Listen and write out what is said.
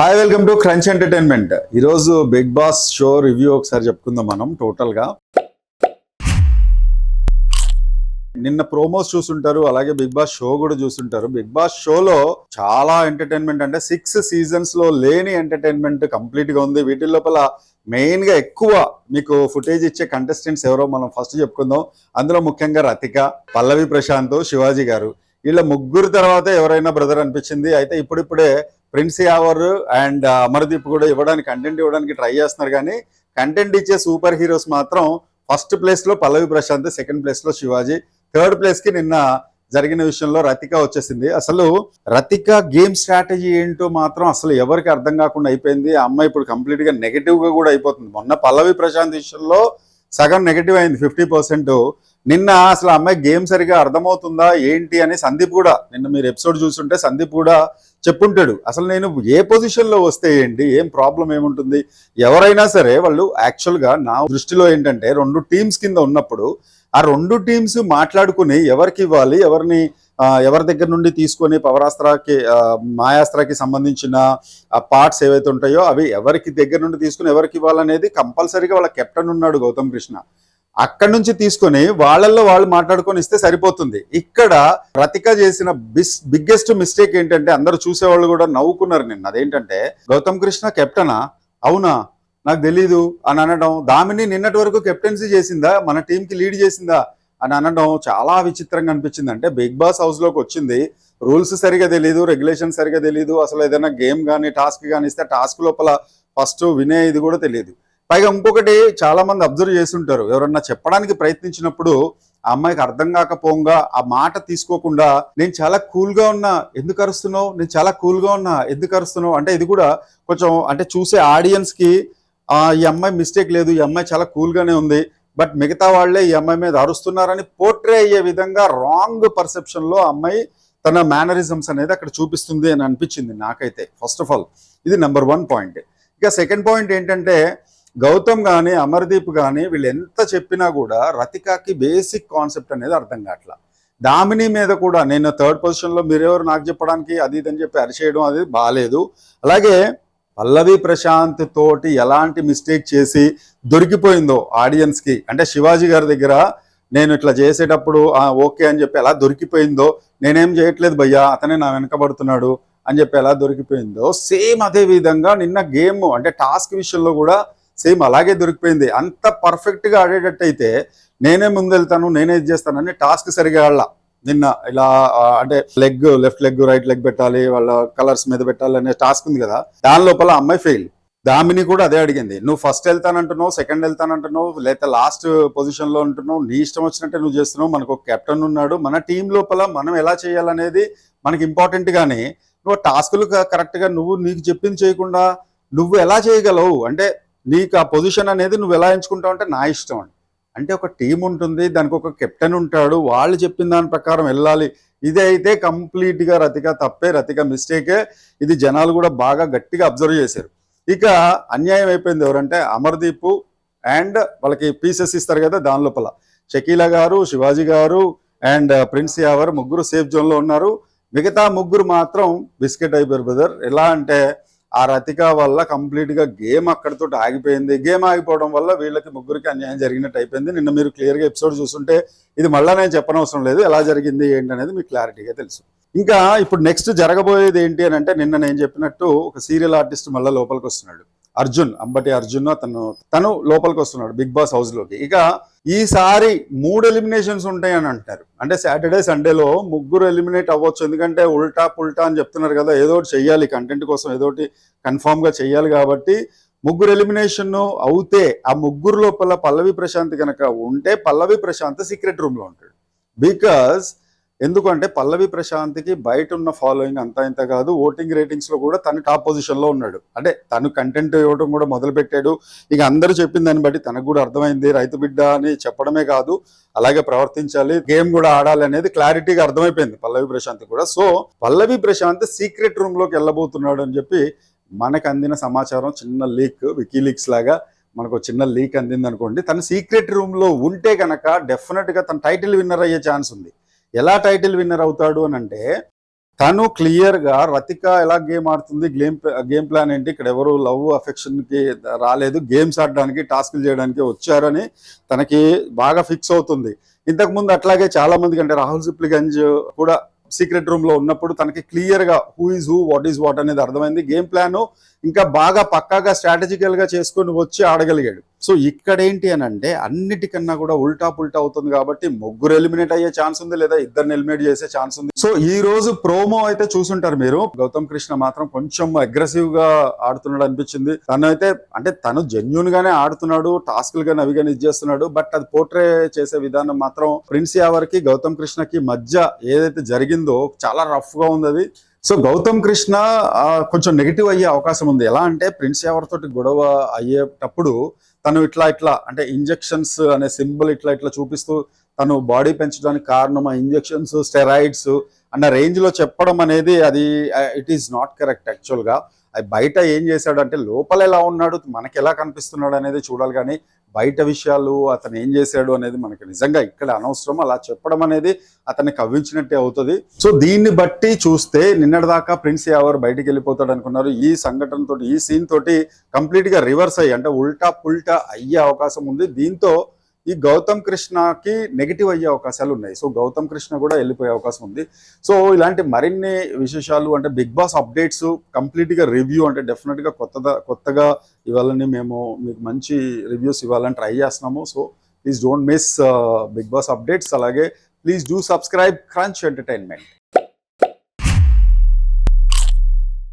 Hi, welcome to crunch entertainment. ఈరోజు big boss show review ఒకసారి చెప్పుకుందాం మనం టోటల్గా. నిన్న ప్రోమోస్ చూసుంటారు, అలాగే బిగ్ బాస్ షో కూడా చూసుంటారు. బిగ్ బాస్ షోలో చాలా ఎంటర్టైన్మెంట్, అంటే 6 సీజన్స్ లో లేని ఎంటర్టైన్మెంట్ కంప్లీట్ గా ఉంది. వీటి లోపల మెయిన్ గా ఎక్కువ మీకు ఫుటేజ్ ఇచ్చే కంటెస్టెంట్స్ ఎవరో మనం ఫస్ట్ చెప్పుకుందాం. అందులో ముఖ్యంగా రతిక, పల్లవి ప్రశాంత్, శివాజీ గారు. వీళ్ళ ముగ్గురు తర్వాత ఎవరైనా బ్రదర్ అనిపించింది. అయితే ఇప్పుడిప్పుడే ప్రిన్స్ యావర్ అండ్ అమర్దీప్ కూడా కంటెంట్ ఇవ్వడానికి ట్రై చేస్తున్నారు. కానీ కంటెంట్ ఇచ్చే సూపర్ హీరోస్ మాత్రం ఫస్ట్ ప్లేస్ లో పల్లవి ప్రశాంత్, సెకండ్ ప్లేస్ లో శివాజీ, థర్డ్ ప్లేస్ కి నిన్న జరిగిన విషయంలో రతిక వచ్చేసింది. అసలు రతిక గేమ్ స్ట్రాటజీ ఏంటో మాత్రం అసలు ఎవరికి అర్థం కాకుండా అయిపోయింది. ఆ అమ్మాయి ఇప్పుడు కంప్లీట్ గా నెగటివ్ గా కూడా అయిపోతుంది. మొన్న పల్లవి ప్రశాంత్ విషయంలో సగం నెగటివ్ అయింది, 50%. నిన్న అసలు అమ్మాయి గేమ్ సరిగా అర్థమవుతుందా ఏంటి అని సందీప్ కూడా, నిన్న మీరు ఎపిసోడ్ చూస్తుంటే సందీప్ కూడా చెప్పుంటాడు. అసలు నేను ఏ పొజిషన్లో వస్తే ఏంటి, ఏం ప్రాబ్లం ఏముంటుంది, ఎవరైనా సరే వాళ్ళు యాక్చువల్గా నా దృష్టిలో ఏంటంటే 2 టీమ్స్ కింద ఉన్నప్పుడు ఆ 2 టీమ్స్ మాట్లాడుకుని ఎవరికి ఇవ్వాలి, ఎవరి దగ్గర నుండి తీసుకొని పవరాస్త్రాకి మాయాస్త్రాకి సంబంధించిన పార్ట్స్ ఏవైతే ఉంటాయో అవి ఎవరికి దగ్గర నుండి తీసుకుని ఎవరికి ఇవ్వాలనేది కంపల్సరీగా వాళ్ళ కెప్టెన్ ఉన్నాడు గౌతమ్ కృష్ణ. అక్కడి నుంచి తీసుకొని వాళ్ళల్లో వాళ్ళు మాట్లాడుకొని ఇస్తే సరిపోతుంది. ఇక్కడ రతిక చేసిన బిగ్గెస్ట్ మిస్టేక్ ఏంటంటే అందరూ చూసేవాళ్ళు కూడా నవ్వుకున్నారు నిన్న. అదేంటంటే గౌతమ్ కృష్ణ కెప్టెనా, అవునా నాకు తెలీదు అని అనడం. దామిని నిన్నటి వరకు కెప్టెన్సీ చేసిందా, మన టీంకి లీడ్ చేసిందా అని అనడం చాలా విచిత్రంగా అనిపించింది. అంటే బిగ్ బాస్ హౌస్ లోకి వచ్చింది, రూల్స్ సరిగా తెలియదు, రెగ్యులేషన్ సరిగా తెలియదు, అసలు ఏదైనా గేమ్ కానీ టాస్క్ కానీ ఇస్తే టాస్క్ లోపల ఫస్ట్ వినే ఇది కూడా తెలియదు. పైగా ఇంకొకటి చాలా మంది అబ్జర్వ్ చేస్తుంటారు, ఎవరన్నా చెప్పడానికి ప్రయత్నించినప్పుడు ఆ అమ్మాయికి అర్థం కాకపోగా ఆ మాట తీసుకోకుండా నేను చాలా కూల్గా ఉన్నా ఎందుకు అరుస్తున్నావు, నేను చాలా కూల్గా ఉన్నా ఎందుకు అరుస్తున్నావు అంటే ఇది కూడా కొంచెం అంటే చూసే ఆడియన్స్ కి ఈ అమ్మాయి మిస్టేక్ లేదు, ఈ అమ్మాయి చాలా కూల్గానే ఉంది, బట్ మిగతా వాళ్లే ఈ అమ్మాయి మీద అరుస్తున్నారని పోర్ట్రే అయ్యే విధంగా రాంగ్ పర్సెప్షన్ లో అమ్మాయి తన మేనరిజమ్స్ అనేది అక్కడ చూపిస్తుంది అని అనిపించింది నాకైతే. ఫస్ట్ ఆఫ్ ఆల్ ఇది నెంబర్ 1 పాయింట్. ఇక సెకండ్ పాయింట్ ఏంటంటే గౌతమ్ కానీ అమర్దీప్ కానీ వీళ్ళు ఎంత చెప్పినా కూడా రతికాకి బేసిక్ కాన్సెప్ట్ అనేది అర్థం కావట్లా. దామిని మీద కూడా నేను థర్డ్ పొజిషన్లో మీరెవరు నాకు చెప్పడానికి అది ఇదని చెప్పి అరిచేయడం అది బాగాలేదు. అలాగే పల్లవి ప్రశాంత్ తోటి ఎలాంటి మిస్టేక్ చేసి దొరికిపోయిందో ఆడియన్స్కి, అంటే శివాజీ గారి దగ్గర నేను ఇట్లా చేసేటప్పుడు ఓకే అని చెప్పి ఎలా దొరికిపోయిందో, నేనేం చేయట్లేదు భయ్యా అతనే నా వెనకబడుతున్నాడు అని చెప్పి ఎలా దొరికిపోయిందో, సేమ్ అదే విధంగా నిన్న గేమ్ అంటే టాస్క్ విషయంలో కూడా సేమ్ అలాగే దొరికిపోయింది. అంత పర్ఫెక్ట్గా ఆడేటట్టు అయితే నేనే ముందెళ్తాను, నేనే ఇది చేస్తానని టాస్క్ సరిగా ఆడాల. నిన్న ఇలా అంటే లెఫ్ట్ లెగ్ రైట్ లెగ్ పెట్టాలి, వాళ్ళ కలర్స్ మీద పెట్టాలి అనే టాస్క్ ఉంది కదా, దాని లోపల అమ్మాయి ఫెయిల్. దామిని కూడా అదే అడిగింది, నువ్వు ఫస్ట్ వెళ్తానంటున్నావు, సెకండ్ వెళ్తానంటున్నావు, లేదా లాస్ట్ పొజిషన్లో ఉంటున్నావు, నీ ఇష్టం వచ్చినట్టే నువ్వు చేస్తున్నావు, మనకు ఒక కెప్టెన్ ఉన్నాడు, మన టీం లోపల మనం ఎలా చేయాలనేది మనకి ఇంపార్టెంట్. కానీ నువ్వు టాస్కులు కరెక్ట్గా నీకు చెప్పింది చేయకుండా నువ్వు ఎలా చేయగలవు, అంటే నీకు ఆ పొజిషన్ అనేది నువ్వు ఎలా ఎంచుకుంటావు అంటే నా ఇష్టం అండి. అంటే ఒక టీం ఉంటుంది, దానికి ఒక కెప్టెన్ ఉంటాడు, వాళ్ళు చెప్పిన దాని ప్రకారం వెళ్ళాలి. ఇది అయితే కంప్లీట్గా రతిక తప్పే, రతిక మిస్టేకే. ఇది జనాలు కూడా బాగా గట్టిగా అబ్జర్వ్ చేశారు. ఇక అన్యాయం అయిపోయింది ఎవరంటే అమర్దీప్ అండ్ వాళ్ళకి పీసెస్ ఇస్తారు కదా, దాని లోపల షకీలా గారు, శివాజీ గారు అండ్ ప్రిన్స్ యావర్ ముగ్గురు సేఫ్ జోన్లో ఉన్నారు. మిగతా ముగ్గురు మాత్రం బిస్కెట్ అయిపోయారు బ్రదర్. ఎలా అంటే ఆ రతిక వల్ల కంప్లీట్గా గేమ్ అక్కడితో ఆగిపోయింది. గేమ్ ఆగిపోవడం వల్ల వీళ్ళకి ముగ్గురికి అన్యాయం జరిగినట్టు అయిపోయింది. నిన్న మీరు క్లియర్గా ఎపిసోడ్ చూస్తుంటే ఇది మళ్ళీ నేను చెప్పనవసరం లేదు, ఎలా జరిగింది ఏంటి అనేది మీకు క్లారిటీగా తెలుసు. ఇంకా ఇప్పుడు నెక్స్ట్ జరగబోయేది ఏంటి అని అంటే నిన్న నేను చెప్పినట్టు ఒక సీరియల్ ఆర్టిస్ట్ మళ్ళీ లోపలికి వస్తున్నాడు, అంబటి అర్జున్. తను లోపలికి వస్తున్నాడు బిగ్ బాస్ హౌస్ లోకి. ఇక ఈసారి 3 ఎలిమినేషన్స్ ఉంటాయి అని అంటారు. అంటే సాటర్డే సండేలో ముగ్గురు ఎలిమినేట్ అవ్వచ్చు, ఎందుకంటే ఉల్టా పుల్టా అని చెప్తున్నారు కదా, ఏదో ఒకటి చెయ్యాలి కంటెంట్ కోసం, ఏదో ఒకటి కన్ఫామ్ గా చెయ్యాలి. కాబట్టి ముగ్గురు ఎలిమినేషన్ అవుతే ఆ ముగ్గురు లోపల పల్లవి ప్రశాంత్ కనుక ఉంటే పల్లవి ప్రశాంత్ సీక్రెట్ రూమ్ లో ఉంటాడు. బికాజ్ ఎందుకంటే పల్లవి ప్రశాంత్కి బయట ఉన్న ఫాలోయింగ్ అంతా ఇంత కాదు, ఓటింగ్ రేటింగ్స్ లో కూడా తను టాప్ పొజిషన్ లో ఉన్నాడు. అంటే తను కంటెంట్ ఇవ్వడం కూడా మొదలు పెట్టాడు. ఇక అందరూ చెప్పిన దాన్ని బట్టి తనకు కూడా అర్థమైంది, రైతు బిడ్డ అని చెప్పడమే కాదు అలాగే ప్రవర్తించాలి, గేమ్ కూడా ఆడాలి అనేది క్లారిటీగా అర్థమైపోయింది పల్లవి ప్రశాంత్ కూడా. సో పల్లవి ప్రశాంత్ సీక్రెట్ రూమ్ లోకి వెళ్ళబోతున్నాడు అని చెప్పి మనకు అందిన సమాచారం, చిన్న లీక్, వికీలీక్స్ లాగా మనకు చిన్న లీక్ అందింది అనుకోండి. తను సీక్రెట్ రూమ్ లో ఉంటే కనుక డెఫినెట్ గా తన టైటిల్ విన్నర్ అయ్యే ఛాన్స్ ఉంది. ఎలా టైటిల్ విన్నర్ అవుతాడు అని అంటే తను క్లియర్ గా రతిక ఎలా గేమ్ ఆడుతుంది, గేమ్ ప్లాన్ ఏంటి, ఇక్కడ ఎవరు లవ్ అఫెక్షన్ కి రాలేదు, గేమ్స్ ఆడడానికి టాస్క్లు చేయడానికి వచ్చారని తనకి బాగా ఫిక్స్ అవుతుంది. ఇంతకు ముందు అట్లాగే చాలా మందికి అంటే రాహుల్ సిప్లిగంజ్ కూడా సీక్రెట్ రూమ్ లో ఉన్నప్పుడు తనకి క్లియర్ గా who is who, what is what అనేది అర్థమైంది. గేమ్ ప్లాన్ ఇంకా బాగా పక్కాగా స్ట్రాటజికల్ గా చేసుకొని వచ్చి ఆడగలిగాడు. సో ఇక్కడ ఏంటి అని అంటే అన్నిటికన్నా కూడా ఉల్టా పుల్టా అవుతుంది కాబట్టి ముగ్గురు ఎలిమినేట్ అయ్యే ఛాన్స్ ఉంది, లేదా ఇద్దరిని ఎలిమినేట్ చేసే ఛాన్స్ ఉంది. సో ఈ రోజు ప్రోమో అయితే చూసుంటారు మీరు. గౌతమ్ కృష్ణ మాత్రం కొంచెం అగ్రెసివ్ గా ఆడుతున్నాడు అనిపించింది. తను అయితే అంటే తను జెన్యూన్ గానే ఆడుతున్నాడు, టాస్క్లు గానీ అవి కానీ ఇచ్చేస్తున్నాడు. బట్ అది పోర్ట్రే చేసే విధానం మాత్రం ప్రిన్స్ యావర్ కి గౌతమ్ కృష్ణకి మధ్య ఏదైతే జరిగిందో చాలా రఫ్ గా ఉంది అది. సో గౌతమ్ కృష్ణ కొంచెం నెగిటివ్ అయ్యే అవకాశం ఉంది. ఎలా అంటే ప్రిన్స్ యావర్ తోటి గొడవ అయ్యేటప్పుడు తను ఇట్లా అంటే ఇంజెక్షన్స్ అనే సింబల్ ఇట్లా చూపిస్తూ తను బాడీ పెంచడానికి కారణం ఆ ఇంజెక్షన్స్, స్టెరాయిడ్స్ అన్న రేంజ్ లో చెప్పడం అనేది అది it is not correct. Actual గా అది బయట ఏం చేశాడు అంటే లోపల ఎలా ఉన్నాడు, మనకి ఎలా కనిపిస్తున్నాడు అనేది చూడాలి, కానీ బయట విషయాలు అతను ఏం చేశాడు అనేది మనకి నిజంగా ఇక్కడ అనవసరం. అలా చెప్పడం అనేది అతన్ని కవ్వించినట్టే అవుతుంది. సో దీన్ని బట్టి చూస్తే నిన్నటిదాకా ప్రిన్స్ యావర్ బయటికి వెళ్ళిపోతాడు అనుకున్నారు. ఈ సంఘటన తోటి, ఈ సీన్ తోటి కంప్లీట్ గా రివర్స్ అయ్యి అంటే ఉల్టా పుల్టా అయ్యే అవకాశం ఉంది. దీంతో ఈ గౌతమ్ కృష్ణకి నెగిటివ్ అయ్యే అవకాశాలు ఉన్నాయి. సో గౌతమ్ కృష్ణ కూడా వెళ్ళిపోయే అవకాశం ఉంది. సో ఇలాంటి మరిన్ని విశేషాలు అంటే బిగ్ బాస్ అప్డేట్స్ కంప్లీట్ గా రివ్యూ అంటే డెఫినెట్ గా కొత్తగా ఇవ్వాలని మేము మీకు మంచి రివ్యూస్ ఇవ్వాలని ట్రై చేస్తున్నాము. So please don't miss Bigg Boss updates. అలాగే please do subscribe Crunch entertainment.